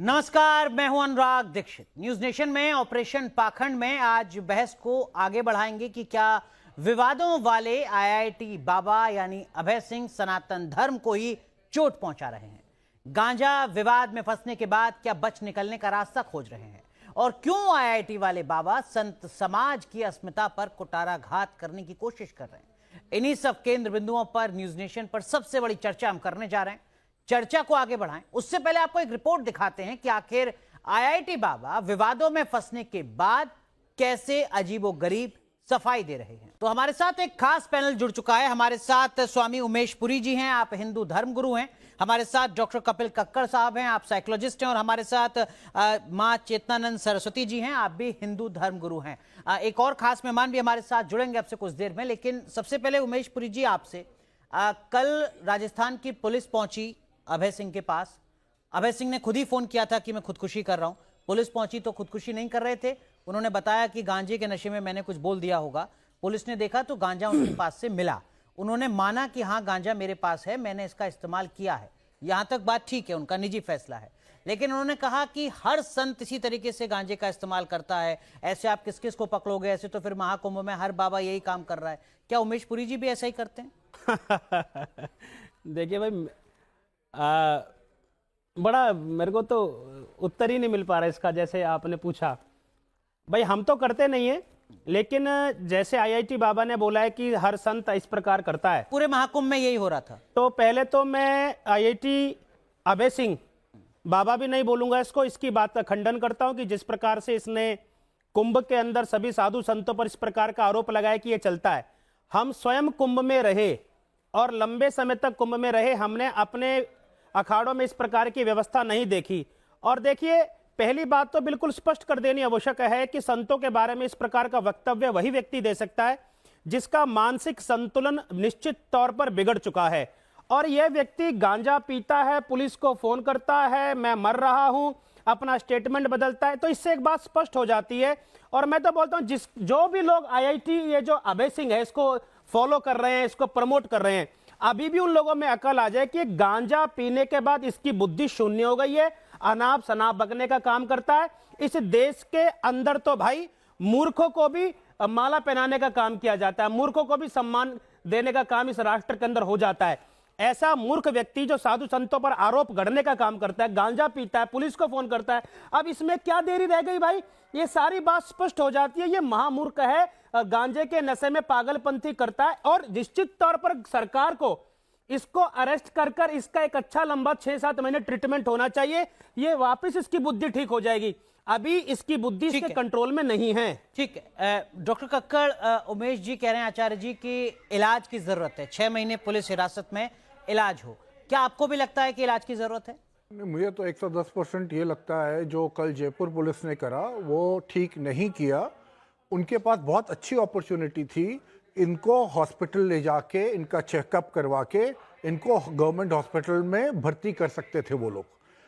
नमस्कार, मैं हूं अनुराग दीक्षित। न्यूज नेशन में ऑपरेशन पाखंड में आज बहस को आगे बढ़ाएंगे कि क्या विवादों वाले आईआईटी बाबा यानी अभय सिंह सनातन धर्म को ही चोट पहुंचा रहे हैं। गांजा विवाद में फंसने के बाद क्या बच निकलने का रास्ता खोज रहे हैं और क्यों आईआईटी वाले बाबा संत समाज की अस्मिता पर कुटाराघात करने की कोशिश कर रहे हैं। इन्हीं सब केंद्र बिंदुओं पर न्यूज नेशन पर सबसे बड़ी चर्चा हम करने जा रहे हैं। चर्चा को आगे बढ़ाएं उससे पहले आपको एक रिपोर्ट दिखाते हैं कि आखिर आईआईटी बाबा विवादों में फंसने के बाद कैसे अजीबोगरीब सफाई दे रहे हैं। तो हमारे साथ एक खास पैनल जुड़ चुका है। हमारे साथ स्वामी उमेश पुरी जी हैं, आप हिंदू धर्म गुरु हैं। हमारे साथ डॉक्टर कपिल कक्कड़ साहब हैं, आप साइकोलॉजिस्ट हैं। और हमारे साथ मां चेतनानंद सरस्वती जी हैं, आप भी हिंदू धर्म गुरु हैं। एक और खास मेहमान भी हमारे साथ जुड़ेंगे आपसे कुछ देर में, लेकिन सबसे पहले उमेश पुरी जी आपसे, कल राजस्थान की पुलिस पहुंची अभय सिंह के पास। अभय सिंह ने खुद ही फोन किया था कि मैं खुदकुशी कर रहा हूं। पुलिस पहुंची तो खुदकुशी नहीं कर रहे थे, उन्होंने बताया कि गांजे के नशे में मैंने कुछ बोल दिया होगा। पुलिस ने देखा तो गांजा उनके पास से मिला। उन्होंने माना कि हाँ गांजा मेरे पास है, मैंने इसका इस्तेमाल किया है। यहां तक बात ठीक है, उनका निजी फैसला है। लेकिन उन्होंने कहा कि हर संत इसी तरीके से गांजे का इस्तेमाल करता है, ऐसे आप किस किस को पकड़ोगे, ऐसे तो फिर महाकुंभ में हर बाबा यही काम कर रहा है। क्या उमेश पुरी जी भी ऐसा ही करते हैं? देखिए भाई, बड़ा मेरे को तो उत्तर ही नहीं मिल पा रहा इसका। जैसे आपने पूछा भाई, हम तो करते नहीं है, लेकिन जैसे आईआईटी बाबा ने बोला है कि हर संत इस प्रकार करता है, पूरे महाकुंभ में यही हो रहा था। तो पहले तो मैं आईआईटी अभय सिंह बाबा भी नहीं बोलूंगा इसको, इसकी बात का खंडन करता हूं कि जिस प्रकार से इसने कुंभ के अंदर सभी साधु संतों पर इस प्रकार का आरोप लगाया कि यह चलता है। हम स्वयं कुंभ में रहे और लंबे समय तक कुंभ में रहे, हमने अपने अखाड़ों में इस प्रकार की व्यवस्था नहीं देखी। और देखिए, पहली बात तो बिल्कुल स्पष्ट कर देनी आवश्यक है कि संतों के बारे में इस प्रकार का वक्तव्य वही व्यक्ति दे सकता है जिसका मानसिक संतुलन निश्चित तौर पर बिगड़ चुका है। और यह व्यक्ति गांजा पीता है, पुलिस को फोन करता है, मैं मर रहा हूं, अपना स्टेटमेंट बदलता है, तो इससे एक बात स्पष्ट हो जाती है। और मैं तो बोलता हूं जो भी लोग आईआईटी ये जो अभय सिंह है इसको फॉलो कर रहे हैं, इसको प्रमोट कर रहे हैं, अभी भी उन लोगों में अकल आ जाए कि गांजा पीने के बाद इसकी बुद्धि शून्य हो गई है, अनाप शनाप बकने का काम करता है। इस देश के अंदर तो भाई मूर्खों को भी माला पहनाने का काम किया जाता है, मूर्खों को भी सम्मान देने का काम इस राष्ट्र के अंदर हो जाता है। ऐसा मूर्ख व्यक्ति जो साधु संतों पर आरोप गढ़ने का काम करता है, गांजा पीता है, पुलिस को फोन करता है, अब इसमें क्या देरी रह गई भाई? ये सारी बात स्पष्ट हो जाती है। ये महामूर्ख है, गांजे के नशे में पागलपंथी करता है। और निश्चित तौर पर सरकार को इसको अरेस्ट कर इसका एक अच्छा लंबा 6-7 महीने ट्रीटमेंट होना चाहिए। ये वापस इसकी बुद्धि ठीक हो जाएगी, अभी इसकी बुद्धि इसके कंट्रोल में नहीं है। ठीक है डॉक्टर कक्कड़, उमेश जी कह रहे हैं, आचार्य जी, कि इलाज की जरूरत है, 6 महीने पुलिस हिरासत में इलाज हो। क्या आपको भी लगता है कि इलाज की जरूरत है? मुझे तो 110% ये लगता है जो कल जयपुर पुलिस ने करा वो ठीक नहीं किया। उनके पास बहुत अच्छी अपॉर्चुनिटी थी, इनको हॉस्पिटल ले जाके इनका चेकअप करवा के इनको गवर्नमेंट हॉस्पिटल में भर्ती कर सकते थे वो लोग,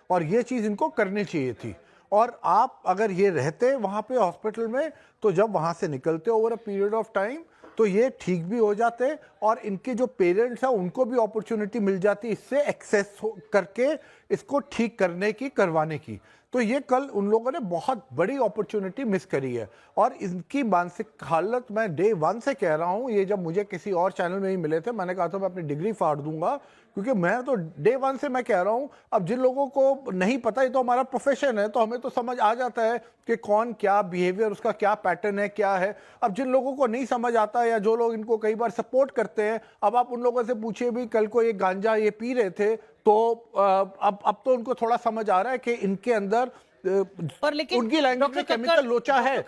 और ये चीज़ इनको करनी चाहिए थी। और आप अगर ये रहते वहाँ पे हॉस्पिटल में, तो जब वहाँ से निकलते over a period of time, तो ये ठीक भी हो जाते और इनके जो पेरेंट्स हैं उनको भी अपॉर्चुनिटी मिल जाती इससे एक्सेस करके इसको ठीक करने की, करवाने की। तो ये कल उन लोगों ने बहुत बड़ी अपॉर्चुनिटी मिस करी है। और इनकी मानसिक हालत मैं डे 1 से कह रहा हूँ, ये जब मुझे किसी और चैनल में ही मिले थे, मैंने कहा था मैं अपनी डिग्री फाड़ दूंगा, क्योंकि मैं तो डे 1 से मैं कह रहा हूँ। अब जिन लोगों को नहीं पता, ये तो हमारा प्रोफेशन है, तो हमें तो समझ आ जाता है कि कौन क्या बिहेवियर, उसका क्या पैटर्न है, क्या है। अब जिन लोगों को नहीं समझ आता या जो लोग इनको कई बार सपोर्ट करते हैं, अब आप उन लोगों से पूछिए भी, कल को ये गांजा ये पी रहे थे, तो अब तो उनको थोड़ा समझ आ रहा है कि इनके अंदर पर लेकिन उनकी लैंग्वेज में केमिकल लोचा है।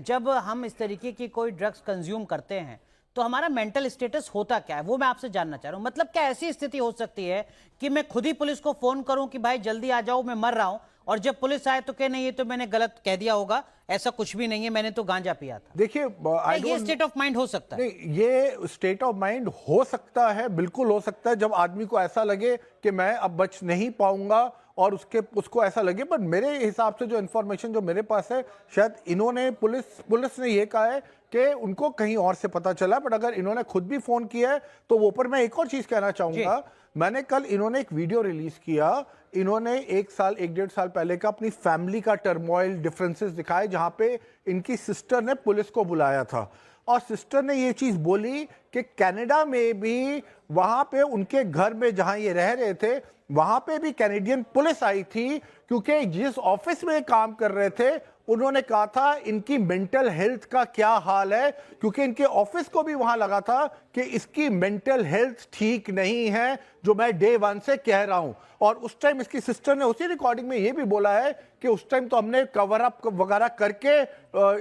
जब हम इस तरीके की कोई ड्रग्स कंज्यूम करते हैं तो हमारा मेंटल स्टेटस होता क्या है, वो मैं आपसे जानना चाह रहा हूं। मतलब क्या ऐसी स्थिति हो सकती है कि मैं खुद ही पुलिस को फोन करूं कि भाई जल्दी आ जाओ, मैं मर रहा हूं, और जब पुलिस आए तो कहे नहीं ये तो मैंने गलत कह दिया होगा, ऐसा कुछ भी नहीं है, मैंने तो गांजा पिया था। देखिए, ये स्टेट ऑफ माइंड हो सकता है? नहीं, ये स्टेट ऑफ माइंड हो सकता है, बिल्कुल हो सकता है, जब आदमी को ऐसा लगे कि मैं अब बच नहीं पाऊंगा और उसको ऐसा लगे। पर मेरे हिसाब से जो इन्फॉर्मेशन जो मेरे पास है, शायद इन्होंने पुलिस ने ये कहा है कि उनको कहीं और से पता चला, बट अगर इन्होंने खुद भी फोन किया है तो वो पर मैं एक और चीज कहना चाहूंगा। मैंने कल इन्होंने एक वीडियो रिलीज किया, इन्होंने 1-1.5 साल पहले का अपनी फैमिली का टर्मोइल डिफरेंसेस दिखाए, जहां पे इनकी सिस्टर ने पुलिस को बुलाया था और सिस्टर ने ये चीज बोली कि कनाडा में भी वहां पे उनके घर में जहां ये रह रहे थे वहां पे भी कैनेडियन पुलिस आई थी, क्योंकि जिस ऑफिस में काम कर रहे थे उन्होंने कहा था इनकी मेंटल हेल्थ का क्या हाल है, क्योंकि इनके ऑफिस को भी वहां लगा था कि इसकी मेंटल हेल्थ ठीक नहीं है, जो मैं डे 1 से कह रहा हूं। और उस टाइम इसकी सिस्टर ने उसी रिकॉर्डिंग में ये भी बोला है कि उस टाइम तो हमने कवर अप वगैरह करके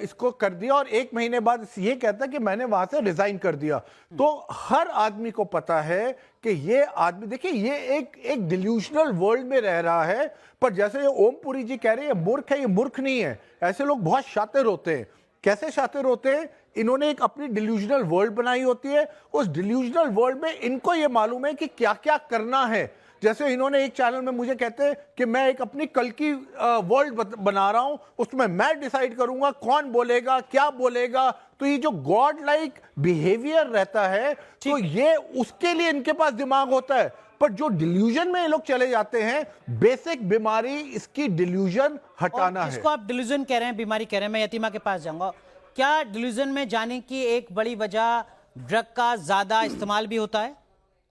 इसको कर दिया, और 1 महीने बाद ये कहता है कि मैंने वहां से रिजाइन कर दिया। तो हर आदमी को पता है कि ये आदमी, देखिए, ये एक डिल्यूशनल वर्ल्ड में रह रहा है। पर जैसे ये ओमपुरी जी कह रहे हैं, ये मूर्ख है, ये मूर्ख नहीं है। ऐसे लोग बहुत शातिर होते हैं। कैसे शातिर होते हैं? इन्होंने एक अपनी डिल्यूशनल वर्ल्ड बनाई होती है, उस डिल्यूशनल वर्ल्ड में इनको ये मालूम है कि क्या क्या करना है। जैसे इन्होंने एक चैनल में मुझे कहते हैं कि मैं एक अपनी कल की वर्ल्ड बना रहा हूं, उसमें मैं डिसाइड करूंगा कौन बोलेगा क्या बोलेगा। तो ये जो गॉड लाइक बिहेवियर रहता है, तो ये उसके लिए इनके पास दिमाग होता है। पर जो डिल्यूजन में ये लोग चले जाते हैं, बेसिक बीमारी इसकी डिल्यूजन हटाना है। इसको आप डिल्यूजन कह रहे हैं, बीमारी कह रहे हैं। मैं यतीमा के पास जाऊंगा। क्या डिल्यूजन में जाने की एक बड़ी वजह ड्रग का ज्यादा इस्तेमाल भी होता है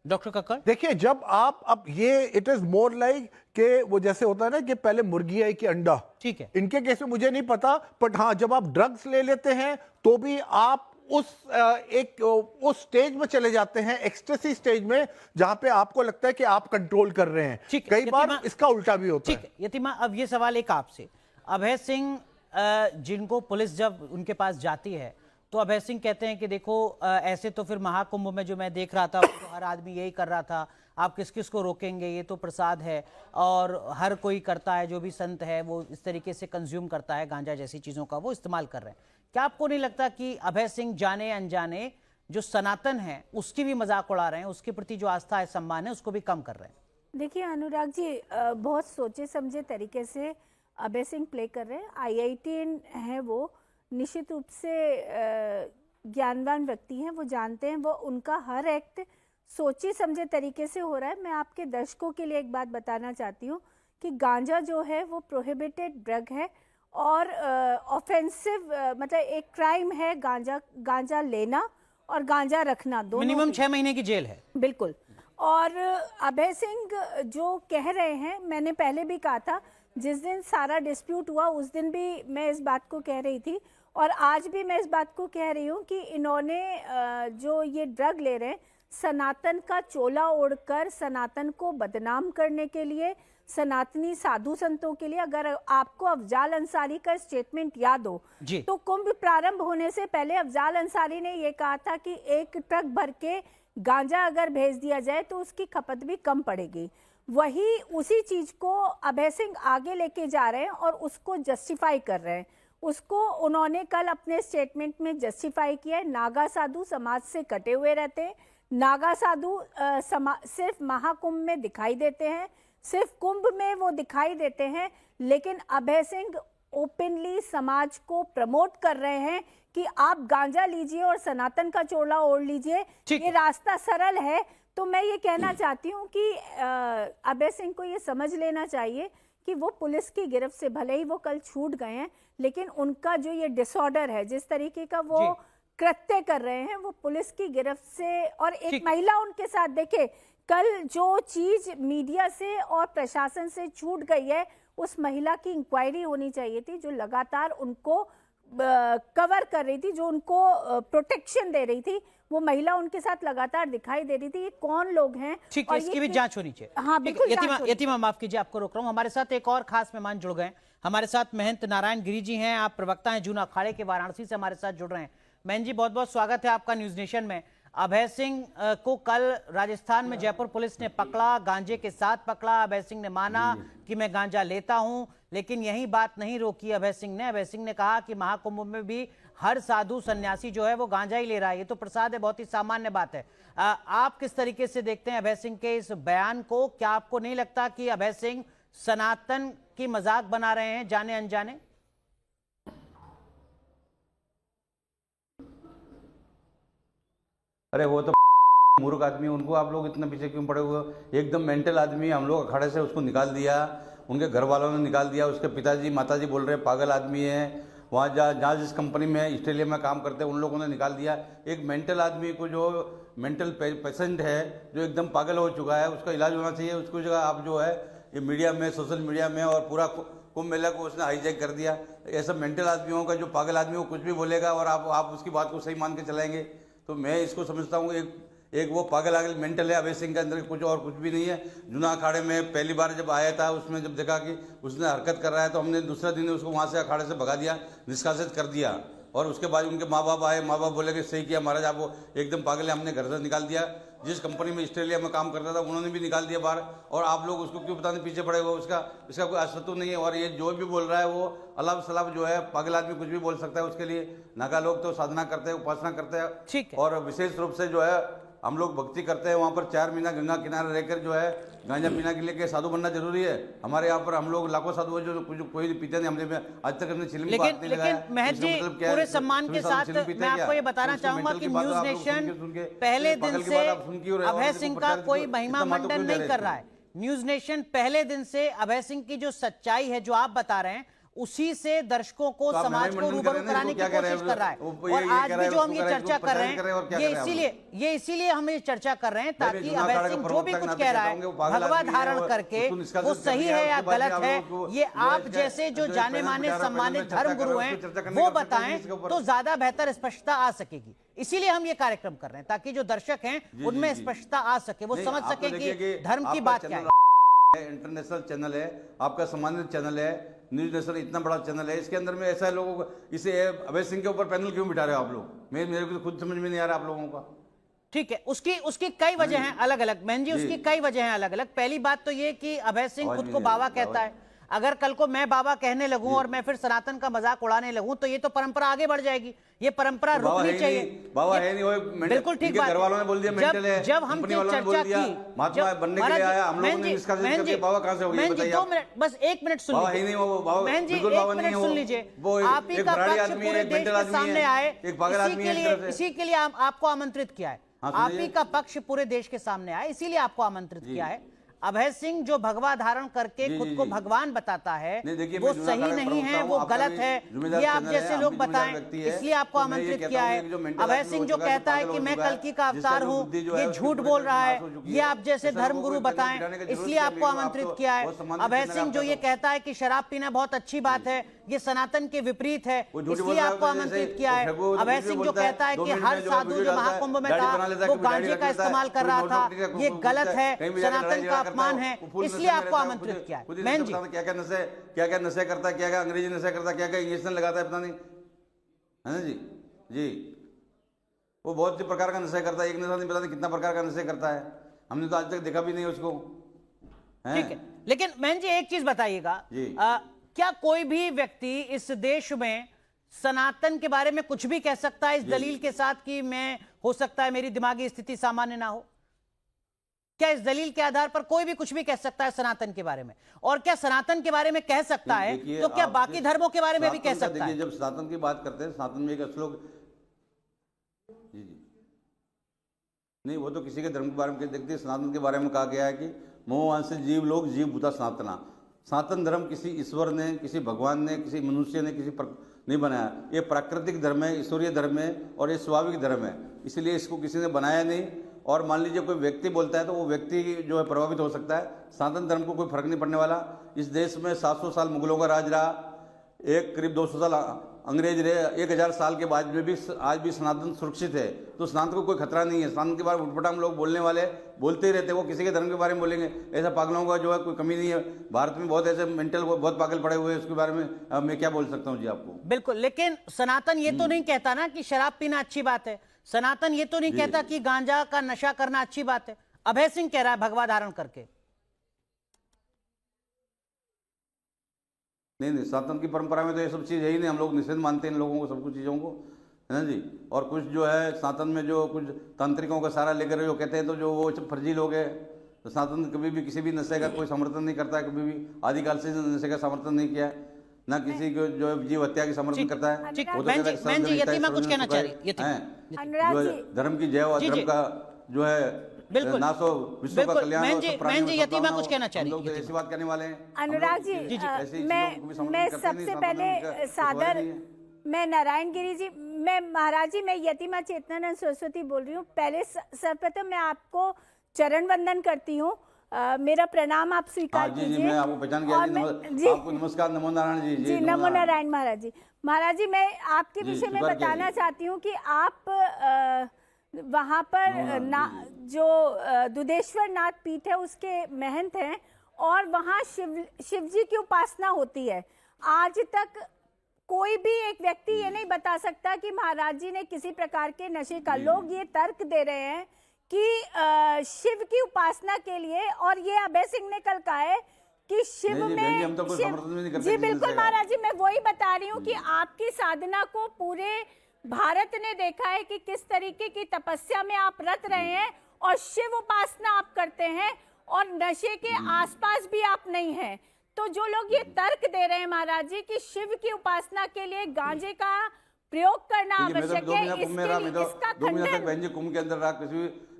डॉक्टर कक्कड़? देखिए, जब आप अब ये इट इज मोर लाइक कि वो जैसे होता है ना कि पहले मुर्गी आई कि अंडा, ठीक है। इनके केस में मुझे नहीं पता, बट हाँ, जब आप ड्रग्स ले लेते हैं तो भी आप उस स्टेज में चले जाते हैं, एक्सटेसी स्टेज में, जहां पे आपको लगता है कि आप कंट्रोल कर रहे हैं। कई बार इसका उल्टा भी होता है। ठीक है यतीमा, अब ये सवाल एक आपसे। अभय सिंह जिनको पुलिस जब उनके पास जाती है तो अभय सिंह कहते हैं कि देखो ऐसे तो फिर महाकुंभ में जो मैं देख रहा था तो हर आदमी यही कर रहा था, आप किस किस को रोकेंगे, ये तो प्रसाद है और हर कोई करता है, जो भी संत है वो इस तरीके से कंज्यूम करता है, गांजा जैसी चीज़ों का वो इस्तेमाल कर रहे हैं। क्या आपको नहीं लगता कि अभय सिंह जाने अनजाने जो सनातन है उसकी भी मजाक उड़ा रहे हैं, उसके प्रति जो आस्था है, सम्मान है, उसको भी कम कर रहे हैं? देखिए अनुराग जी, बहुत सोचे समझे तरीके से अभय सिंह प्ले कर रहे हैं। IITian है वो, निश्चित रूप से ज्ञानवान व्यक्ति हैं, वो जानते हैं, वो उनका हर एक्ट सोचे समझे तरीके से हो रहा है। मैं आपके दर्शकों के लिए एक बात बताना चाहती हूँ कि गांजा जो है वो प्रोहिबिटेड ड्रग है और ऑफेंसिव, मतलब एक क्राइम है गांजा लेना और गांजा रखना, दोनों मिनिमम 6 महीने की जेल है। बिल्कुल। और अभय सिंह जो कह रहे हैं, मैंने पहले भी कहा था, जिस दिन सारा डिस्प्यूट हुआ उस दिन भी मैं इस बात को कह रही थी और आज भी मैं इस बात को कह रही हूँ कि इन्होंने जो ये ड्रग ले रहे हैं, सनातन का चोला ओढ़कर सनातन को बदनाम करने के लिए, सनातनी साधु संतों के लिए। अगर आपको अफजाल अंसारी का स्टेटमेंट याद हो तो कुंभ प्रारंभ होने से पहले अफजाल अंसारी ने यह कहा था कि 1 ट्रक भर के गांजा अगर भेज दिया जाए तो उसकी खपत भी कम पड़ेगी। वही उसी चीज को अभय सिंह आगे लेके जा रहे हैं और उसको जस्टिफाई कर रहे हैं। उसको उन्होंने कल अपने स्टेटमेंट में जस्टिफाई किया है। नागा साधु समाज से कटे हुए रहते हैं, नागा साधु सिर्फ महाकुंभ में दिखाई देते हैं, सिर्फ कुंभ में वो दिखाई देते हैं, लेकिन अभय सिंह ओपनली समाज को प्रमोट कर रहे हैं कि आप गांजा लीजिए और सनातन का चोला ओढ़ लीजिए, ये रास्ता सरल है। तो मैं ये कहना चाहती हूँ कि अभय सिंह को ये समझ लेना चाहिए कि वो पुलिस की गिरफ्त से भले ही वो कल छूट गए हैं, लेकिन उनका जो ये डिसऑर्डर है, जिस तरीके का वो कृत्य कर रहे हैं, वो पुलिस की गिरफ्त से, और एक महिला उनके साथ, देखे कल जो चीज मीडिया से और प्रशासन से छूट गई है, उस महिला की इंक्वायरी होनी चाहिए थी, जो लगातार उनको कवर कर रही थी, जो उनको प्रोटेक्शन दे रही थी। वो महिला उनके साथ लगातार दिखाई दे रही थी। ये कौन लोग हैं? ठीक है, इसकी भी जांच होनी चाहिए। हाँ बिल्कुल। यतीमा माफ कीजिए, आपको रोक रहा हूं। हमारे साथ एक और खास मेहमान जुड़ गए। हमारे साथ महंत नारायण गिरी जी हैं, आप प्रवक्ता हैं जूना अखाड़े के, वाराणसी से हमारे साथ जुड़ रहे हैं। महंत जी, बहुत बहुत स्वागत है आपका न्यूज नेशन में। अभय सिंह को कल राजस्थान में जयपुर पुलिस ने पकड़ा, गांजे के साथ पकड़ा। अभय सिंह ने माना कि मैं गांजा लेता हूं, लेकिन यही बात नहीं रोकी अभय सिंह ने। अभय सिंह ने कहा कि महाकुंभ में भी हर साधु सन्यासी जो है वो गांजा ही ले रहा है, ये तो प्रसाद है, बहुत ही सामान्य बात है। आप किस तरीके से देखते हैं अभय सिंह के इस बयान को? क्या आपको नहीं लगता कि अभय सिंह सनातन की मजाक बना रहे हैं जाने अनजाने? अरे वो तो मूर्ख आदमी, उनको आप लोग इतना पीछे क्यों पड़े हुए हो? एकदम मेंटल आदमी, हम लोग अखाड़े से उसको निकाल दिया, उनके घर वालों ने निकाल दिया, उसके पिताजी माताजी बोल रहे हैं पागल आदमी है। वहाँ जहाँ जिस कंपनी में ऑस्ट्रेलिया में काम करते हैं उन लोगों ने निकाल दिया। एक मेंटल आदमी को, जो मेंटल पेशेंट है, जो एकदम पागल हो चुका है, उसका इलाज होना चाहिए। उसको जगह आप जो है ये मीडिया में, सोशल मीडिया में और पूरा कुंभ मेला को उसने हाईजैक कर दिया। ऐसा मेंटल आदमियों का, जो पागल आदमी वो कुछ भी बोलेगा और आप उसकी बात को सही मान के चलाएंगे। तो मैं इसको समझता हूँ एक वो पागल आगल मेंटल है अभय सिंह के अंदर, कुछ और कुछ भी नहीं है। जूना अखाड़े में पहली बार जब आया था, उसमें जब देखा कि उसने हरकत कर रहा है तो हमने दूसरा दिन उसको वहाँ से अखाड़े से भगा दिया, निष्कासित कर दिया। और उसके बाद उनके माँ बाप आए, माँ बाप बोले कि सही किया महाराज, आप वो एकदम पागल है, हमने घर से निकाल दिया। जिस कंपनी में ऑस्ट्रेलिया में काम करता था उन्होंने भी निकाल दिया बाहर, और आप लोग उसको क्यों बताने पीछे पड़े हुए? इसका कोई अस्तित्व नहीं है। और ये जो भी बोल रहा है वो अलाव सलाव जो है, पागल आदमी कुछ भी बोल सकता है। उसके लिए नागा लोग तो साधना करते हैं, उपासना करते हैं। ठीक है। और विशेष रूप से जो है हम लोग भक्ति करते हैं। वहाँ पर 4 महीना गंगा किनारे रहकर जो है गांजा पीना के लिए साधु बनना जरूरी है। हमारे यहाँ पर हम लोग लाखों साधु है जो कोई पीते नहीं, हमने आज तक हमने चिलम को हाथ नहीं लगाया। लेकिन महज जी, पूरे सम्मान के साथ मैं आपको ये बताना चाहूंगा कि न्यूज नेशन पहले दिन से अभय सिंह का कोई महिमा मंडन नहीं कर रहा है। न्यूज नेशन पहले दिन से अभय सिंह की जो सच्चाई है, जो आप बता रहे हैं, उसी से दर्शकों को, समाज को रूबरू कराने की कोशिश कर रहा है। और आज भी जो हम ये चर्चा कर रहे हैं, ये इसीलिए हम ये चर्चा कर रहे हैं ताकि अभय सिंह जो भी कुछ कह रहा है भगवा धारण करके, वो सही है या गलत है, ये आप जैसे जो जाने माने सम्मानित धर्मगुरु हैं वो बताएं तो ज्यादा बेहतर स्पष्टता आ सकेगी। इसीलिए हम ये कार्यक्रम कर रहे हैं ताकि जो दर्शक हैं उनमें स्पष्टता आ सके, वो समझ सके कि धर्म की बात क्या है। इंटरनेशनल चैनल है, आपका सम्मानित चैनल है, न्यूज नेशनल इतना बड़ा चैनल है, इसके अंदर में ऐसा लोगों को, इसे अभय सिंह के ऊपर पैनल क्यों बिठा रहे हो आप लोग? मेरे को तो खुद समझ में नहीं आ रहा आप लोगों का। ठीक है, उसकी कई वजह हैं अलग अलग, बहन जी, उसकी कई वजह हैं अलग अलग। पहली बात तो ये कि अभय सिंह खुद को बाबा कहता है। अगर कल को मैं बाबा कहने लगूं और मैं फिर सनातन का मजाक उड़ाने लगूं तो ये तो परंपरा आगे बढ़ जाएगी, ये परंपरा रुकनी चाहिए। बाबा है नहीं, वो बिल्कुल ठीक बात। घर वालों ने बोल दिया मेंटल है, जब हम चर्चा की, महात्मा बनने के लिए आया, हम लोगों ने इसका जिक्र किया, बाबा कहां से हो गया बताइए? 2 मिनट, बस 1 मिनट सुन लीजिए। नहीं, वो बाबा बहन जी, बिल्कुल 1 बाबा नहीं मिनट है। सुन लीजिए। आप ही का पक्ष पूरे देश के सामने आए, इसी के लिए आपको आमंत्रित किया है। आप ही का पक्ष पूरे देश के सामने आए, इसीलिए आपको आमंत्रित किया है। अभय सिंह जो भगवा धारण करके खुद को भगवान बताता है, वो सही नहीं है, वो गलत है, ये आप जैसे लोग बताएं, इसलिए आपको आमंत्रित किया है। अभय सिंह जो कहता है कि मैं कल्कि का अवतार हूं, ये झूठ बोल रहा है, ये आप जैसे धर्मगुरु बताएं, इसलिए आपको आमंत्रित किया है। अभय सिंह जो ये कहता है कि शराब पीना बहुत अच्छी बात है, ये सनातन के विपरीत है, इसलिए आपको आमंत्रित किया है। अभय सिंह जो कहता है कि हर साधु जो महाकुंभ में था वो गांजे का इस्तेमाल कर रहा था, ये गलत है, सनातन का अपमान है, इसलिए आपको आमंत्रित किया है। बहन जी, क्या नशे करता है, क्या अंग्रेजी नशे करता है, क्या इंजेक्शन लगाता है, पता नहीं है ना जी। वो बहुत सी प्रकार का नशा करता है, एक नशा नहीं, पता नहीं कितना प्रकार का नशा करता है, हमने तो आज तक देखा भी नहीं उसको। ठीक है, लेकिन बहन जी एक चीज बताइएगा, क्या कोई भी व्यक्ति इस देश में सनातन के बारे में कुछ भी कह सकता है इस दलील के साथ कि मैं, हो सकता है मेरी दिमागी स्थिति सामान्य ना हो? क्या इस दलील के आधार पर कोई भी कुछ भी कह सकता है सनातन के बारे में? और क्या सनातन के बारे में कह सकता है तो क्या बाकी धर्मों के बारे में भी कह सकता है? जब सनातन की बात करते हैं, सनातन में एक श्लोक, जी नहीं, वो तो किसी के धर्म के बारे में देखते हैं। सनातन के बारे में कहा गया है कि मोहवांश जीव लोग जीव भूता सनातना। सनातन धर्म किसी ईश्वर ने, किसी भगवान ने, किसी मनुष्य ने, नहीं बनाया। ये प्राकृतिक धर्म है, ईश्वरीय धर्म है और ये स्वाभाविक धर्म है, इसलिए इसको किसी ने बनाया नहीं। और मान लीजिए कोई व्यक्ति बोलता है तो वो व्यक्ति जो है प्रभावित हो सकता है। सनातन धर्म को कोई फर्क नहीं पड़ने वाला। इस देश में 700 साल मुगलों का राज रहा, एक करीब 200 साल अंग्रेज रहे, 1000 साल के बाद में भी आज भी सनातन सुरक्षित है। तो सनातन को कोई खतरा नहीं है। सनातन के बारे में उठपटांग लोग बोलने वाले बोलते ही रहते, वो किसी के धर्म के बारे में बोलेंगे, ऐसा पागलों का जो है कोई कमी नहीं है। भारत में बहुत ऐसे मेंटल बहुत पागल पड़े हुए हैं, उसके बारे में मैं क्या बोल सकता हूँ जी आपको। बिल्कुल, लेकिन सनातन ये तो नहीं कहता ना कि शराब पीना अच्छी बात है, सनातन ये तो नहीं कहता कि गांजा का नशा करना अच्छी बात है। अभय सिंह कह रहा है भगवा धारण करके। नहीं, सनातन की परंपरा में तो ये सब चीज़ है ही नहीं। हम लोग निषेध मानते हैं इन लोगों को, सब कुछ चीज़ों को, है ना जी। और कुछ जो है सनातन में जो कुछ तांत्रिकों का सहारा लेकर जो कहते हैं, तो जो वो फर्जी लोग हैं। तो सनातन कभी भी किसी भी नशे का कोई समर्थन नहीं करता है, कभी भी आदिकाल से नशे का समर्थन नहीं किया है। ना किसी को जो जीव हत्या की समर्थन करता है। ठीक, वो तो बहन कहता जी, है बहन जी, सर्वजनिक यतीमा हित कुछ कहना चाह रही सर्वजनिक यतीमा। हैं। अनुराग जो है जी। धर्म की जय और जी, धर्म जी। का जो है बिल्कुल। नाश हो, विश्व का बिल्कुल, कल्याण बहन हो, जी, सब प्राणियों बहन जी, में यतीमा सद्भावना कुछ हो। कहना चाह रही हम लोग तो है, ऐसी बात करने वाले हैं। अनुराग जी, ऐसी चीजों को भी समर्थन मैं करते नहीं, सबसे सनातन पहले धर्म का सादर नहीं है। मैं नारायण गिरी जी, मैं महाराज जी, मैं यतीमा चेतनानंद सरस्वती बोल रही हूँ। पहले सर्वप्रथम मैं आपको चरण वंदन करती हूँ। मेरा प्रणाम आप स्वीकार हाँ, जी जी, कीजिए। मैं आपको पहचान गया और जी, जी, आपको नमस्कार, नमो नारायण जी। जी नमो नारायण महाराज जी। महाराज जी, मैं आपके जी, विषय में स्वीकार किया बताना जी। चाहती हूँ कि आप वहाँ पर जो दुधेश्वर नाथ पीठ है उसके महंत हैं और वहाँ शिव जी की उपासना होती है। आज तक कोई भी एक व्यक्ति ये नहीं बता सकता कि महाराज जी ने किसी प्रकार के नशे का, लोग ये तर्क दे रहे हैं कि शिव की उपासना के लिए, और ये अभय सिंह ने कल कहा है कि शिव नहीं जी, में बहन जी, हम तो कोई समर्थन भी नहीं करते जी किसी बिल्कुल नशे का। महाराज जी, मैं वही बता रही हूँ कि आपकी साधना को पूरे भारत ने देखा है कि किस तरीके की तपस्या में आप रत रहे हैं और शिव उपासना आप करते हैं और नशे के आसपास भी आप नहीं हैं। तो जो लोग ये तर्क दे रहे हैं महाराज जी कि शिव की उपासना के लिए गांजे का प्रयोग करना देखिए, मैं तो आवश्यक 2 महीना है, कुंभ में रहा, मैं तो इसका 2 महीना तक खंडन, बहन जी कुंभ के अंदर रहा,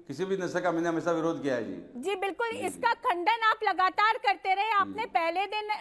किसी भी नशे का मैंने हमेशा विरोध किया है जी। जी बिल्कुल, इसका खंडन आप लगातार करते रहे। आपने पहले दिन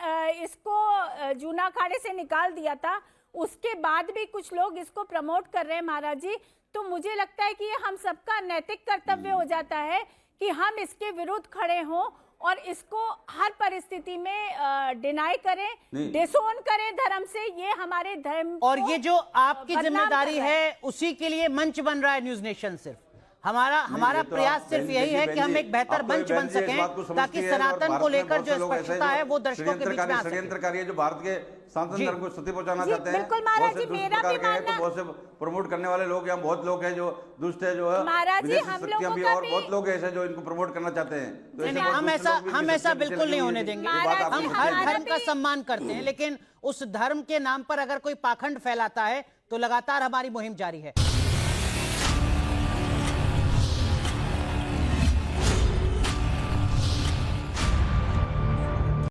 इसको जूना अखाड़े से निकाल दिया था, उसके बाद भी कुछ लोग इसको प्रमोट कर रहे हैं महाराज जी। तो मुझे लगता है कि ये हम सबका नैतिक कर्तव्य हो जाता है कि हम इसके विरुद्ध खड़े हों और इसको हर परिस्थिति में डिनाई करें, नहीं। डिसोन करें धर्म से। ये हमारे धर्म और को ये जो आपकी बदनाम जिम्मेदारी कर रहा है उसी के लिए मंच बन रहा है न्यूज नेशन। सिर्फ हमारा ये तो प्रयास आप सिर्फ बहन यही जी, है कि बहन हम जी, एक बेहतर आप तो मंच बहन बन जी इस बात को सकें समझती ताकि है और सनातन भारत को में लेकर बहुत जो से लोग ऐसे स्पष्टता हैं है वो जो दर्शकों के बीच में आ सके। षड्यंत्रकारी है, जो भारत के सनातन जी। धर्म को स्थिति पहुंचाना जी, चाहते हैं। बिल्कुल महाराज बहुत से जी, दुष्ट मेरा प्रकार भी के हैं, तो मानना- बहुत से प्रमोट करने वाले लोग यहाँ बहुत लोग हैं जो दुष्ट है, जो है महाराज जी, विदेशी हम शक्तियां लोगों भी, का और भी- बहुत लोग ऐसे जो इनको प्रमोट करना चाहते हैं। तो ऐसे नहीं, बहुत हम दुष्ट ऐसा लोग भी हम इनके ऐसा पीछे बिल्कुल लगे नहीं हुए होने हैं। देंगे। ये बात आपको हम सच्ची हर है। धर्म का सम्मान करते हैं, लेकिन उस धर्म के नाम पर अगर कोई पाखंड फैलाता है तो लगातार हमारी मुहिम जारी है।